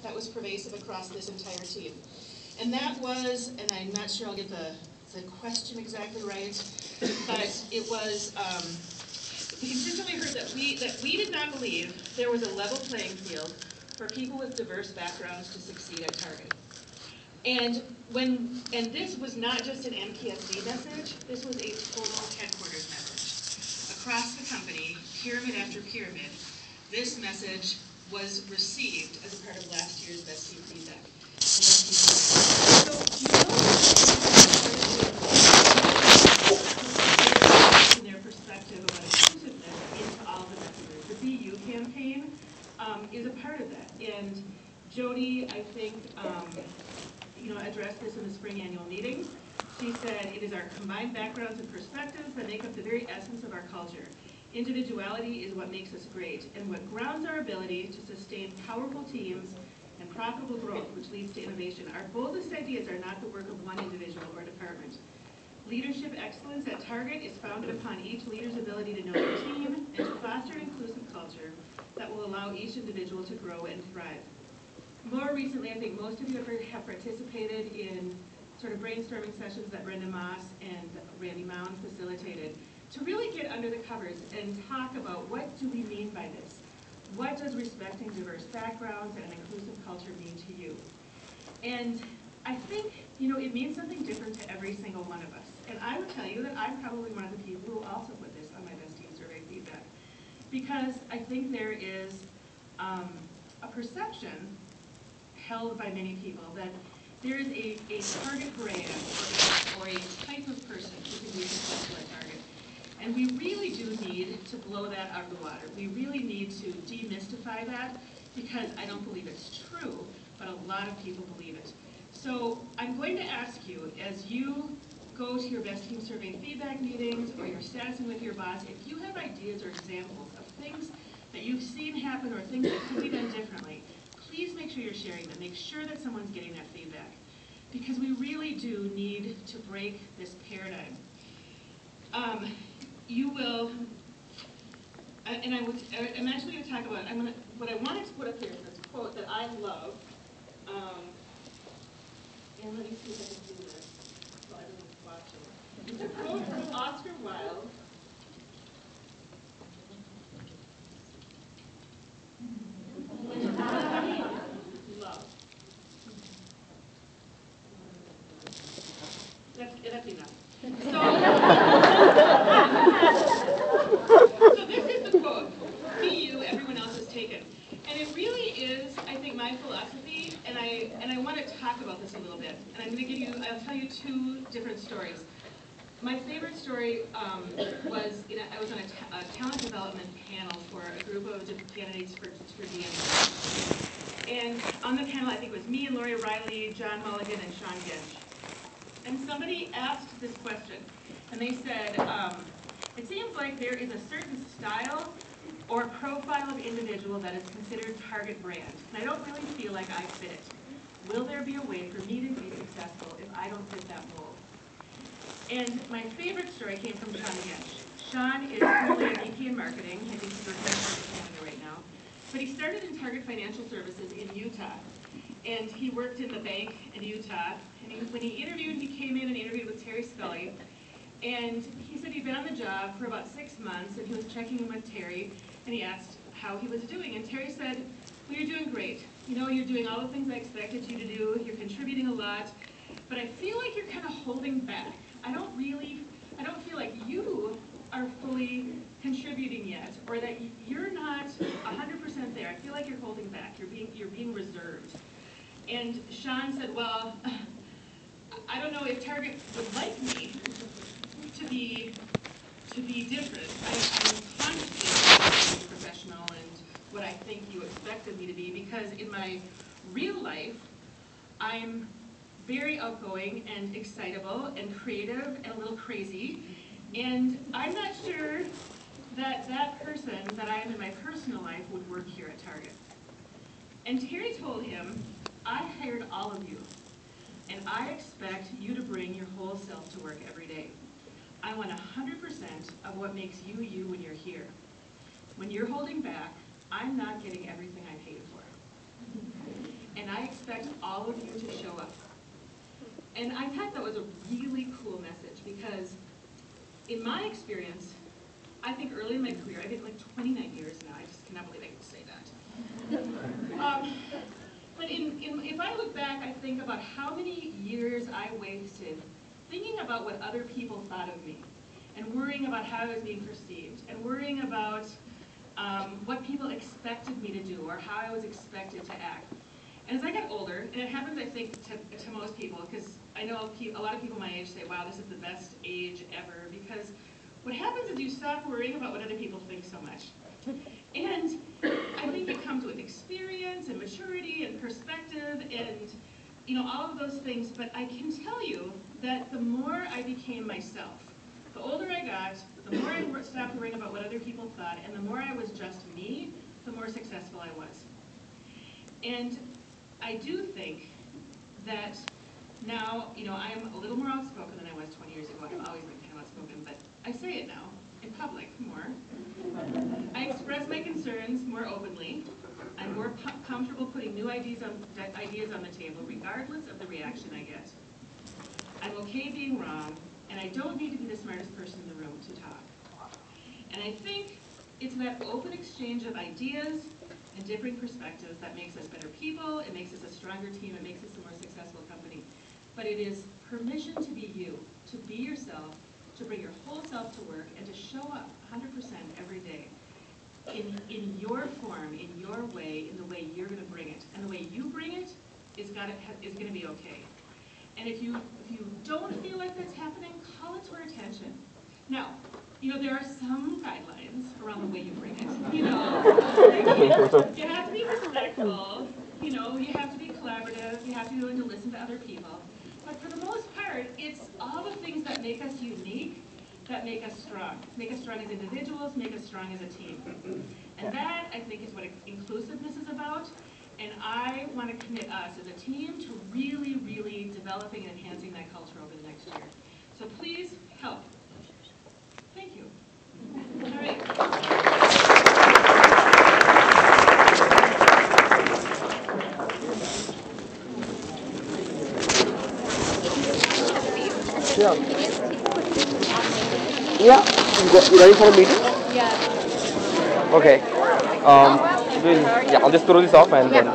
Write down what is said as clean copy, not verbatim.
that was pervasive across this entire team. And that was, and I'm not sure I'll get the question exactly right, but it was, we consistently heard that we did not believe there was a level playing field for people with diverse backgrounds to succeed at Target. And this was not just an MTSD message, this was a total headquarters message. Across the company, pyramid after pyramid, this message was received as a part of last year's Best Team Feedback. So, do you know their perspective about inclusiveness into all the messages? The BU campaign is a part of that. And Jody, I think, addressed this in the spring annual meetings. She said, it is our combined backgrounds and perspectives that make up the very essence of our culture. Individuality is what makes us great and what grounds our ability to sustain powerful teams and profitable growth, which leads to innovation. Our boldest ideas are not the work of one individual or department. Leadership excellence at Target is founded upon each leader's ability to know their team and to foster an inclusive culture that will allow each individual to grow and thrive. More recently, I think most of you have participated in sort of brainstorming sessions that Brenda Moss and Randy Mound facilitated to really get under the covers and talk about what do we mean by this? What does respecting diverse backgrounds and an inclusive culture mean to you? And I think, it means something different to every single one of us. And I would tell you that I'm probably one of the people who also put this on my Best Team Survey feedback. Because I think there is a perception held by many people that there is a Target brand or a type of person who can be successful at Target. And we really do need to blow that out of the water. We really need to demystify that because I don't believe it's true, but a lot of people believe it. So I'm going to ask you, as you go to your Best Team Survey feedback meetings or you're statusing with your boss, if you have ideas or examples of things that you've seen happen or things that could be done differently, please make sure you're sharing them. Make sure that someone's getting that feedback. Because we really do need to break this paradigm. You will, and I'm actually going to talk about, what I wanted to put up here is this quote that I love. And let me see if I can do this while everyone's watching. It's a quote from Oscar Wilde. Love. That's enough. So this is the quote. Be you, everyone else is taken. And it really is, I think, my philosophy, and I want to talk about this a little bit. And I'll tell you two different stories. My favorite story was, I was on a talent development panel for a group of candidates for DNC. And on the panel, I think it was me and Lori Riley, John Mulligan, and Sean Ginch. And somebody asked this question, and they said, it seems like there is a certain style or profile of individual that is considered Target brand, and I don't really feel like I fit it. Will there be a way for me to be successful if I don't fit that mold? And my favorite story came from Sean Ginch. Sean is currently a VP in marketing. I think he's working in Target Canada right now. But he started in Target Financial Services in Utah. And he worked in the bank in Utah. And when he interviewed, he came in and interviewed with Terry Scully. And he said he'd been on the job for about 6 months, and he was checking in with Terry, and he asked how he was doing. And Terry said, well, you're doing great. You're doing all the things I expected you to do. You're contributing a lot. But I feel like you're kind of holding back. I don't feel like you are fully contributing yet, or that you're not 100% there. I feel like you're holding back. You're being reserved. And Sean said, well, I don't know if Target would like me to be different. I'm consciously being professional and what I think you expected me to be, because in my real life, I'm very outgoing and excitable and creative and a little crazy. And I'm not sure that that person that I am in my personal life would work here at Target. And Terry told him, I hired all of you, and I expect you to bring your whole self to work every day. I want 100% of what makes you you when you're here. When you're holding back, I'm not getting everything I paid for. expect all of you to show up. And I thought that was a really cool message because in my experience, I think early in my career, I've been like 29 years now, I just cannot believe I can say that. But if I look back, I think about how many years I wasted thinking about what other people thought of me, and worrying about how I was being perceived, and worrying about what people expected me to do, or how I was expected to act. And as I got older, and it happens, I think, to most people, because I know a lot of people my age say, wow, this is the best age ever, because what happens is you stop worrying about what other people think so much. And I think it comes with experience and maturity and perspective and all of those things, but I can tell you that the more I became myself, the older I got, the more I stopped worrying about what other people thought, and the more I was just me, the more successful I was. And I do think that now, I'm a little more outspoken than I was 20 years ago. I've always been kind of outspoken, but I say it now, in public, more. I express my concerns more openly. I'm more comfortable putting new ideas on the table, regardless of the reaction I get. I'm okay being wrong, and I don't need to be the smartest person in the room to talk. And I think it's that open exchange of ideas and different perspectives that makes us better people, it makes us a stronger team, it makes us a more successful company. But it is permission to be you, to be yourself, to bring your whole self to work, and to show up 100% every day in your form, in your way, in the way you're going to bring it. And the way you bring it is going to be okay. And if you don't feel like that's happening, call it to our attention. Now, there are some guidelines around the way you bring it. You have to be respectful. You have to be collaborative. You have to be willing to listen to other people. But for the most part, it's all the things that make us unique that make us strong. Make us strong as individuals, make us strong as a team. And that, I think, is what inclusiveness is about. And I want to commit us as a team to really, really developing and enhancing that culture over the next year. So please help. Thank you. All right. Yeah. You ready for a meeting? Yeah. Okay. I'll just throw this off and then.